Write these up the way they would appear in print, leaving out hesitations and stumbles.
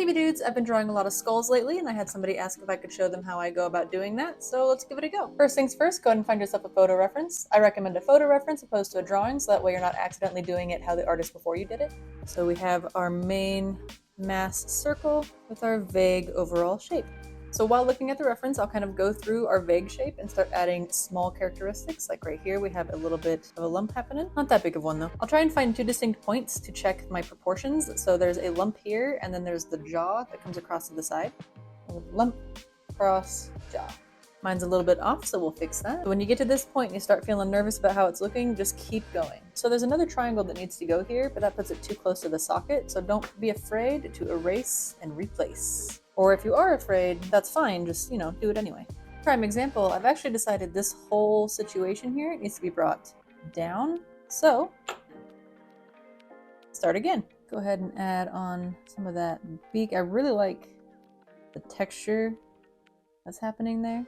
Hey me dudes, I've been drawing a lot of skulls lately and I had somebody ask if I could show them how I go about doing that, so let's give it a go. First things first, go ahead and find yourself a photo reference. I recommend a photo reference opposed to a drawing, so that way you're not accidentally doing it how the artist before you did it. So we have our main mass circle with our vague overall shape. So while looking at the reference, I'll kind of go through our vague shape and start adding small characteristics. Like right here, we have a little bit of a lump happening. Not that big of one though. I'll try and find two distinct points to check my proportions. So there's a lump here, and then there's the jaw that comes across to the side. Lump, cross, jaw. Mine's a little bit off, so we'll fix that. When you get to this point and you start feeling nervous about how it's looking, just keep going. So there's another triangle that needs to go here, but that puts it too close to the socket, so don't be afraid to erase and replace. Or if you are afraid, that's fine, just, do it anyway. Prime example, I've actually decided this whole situation here needs to be brought down, so start again. Go ahead and add on some of that beak. I really like the texture that's happening there.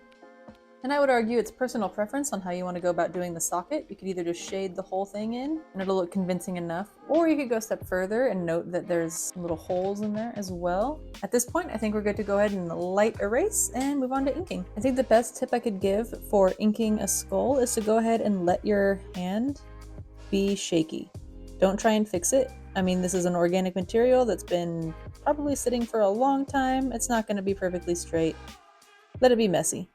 And I would argue it's personal preference on how you want to go about doing the socket. You could either just shade the whole thing in and it'll look convincing enough, or you could go a step further and note that there's little holes in there as well. At this point, I think we're good to go ahead and light erase and move on to inking. I think the best tip I could give for inking a skull is to go ahead and let your hand be shaky. Don't try and fix it. I mean, this is an organic material that's been probably sitting for a long time. It's not going to be perfectly straight. Let it be messy.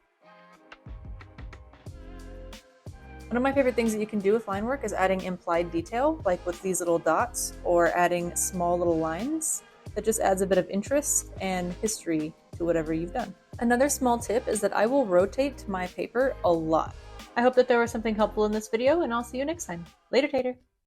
One of my favorite things that you can do with line work is adding implied detail, like with these little dots, or adding small little lines. That just adds a bit of interest and history to whatever you've done. Another small tip is that I will rotate my paper a lot. I hope that there was something helpful in this video, and I'll see you next time. Later, Tater!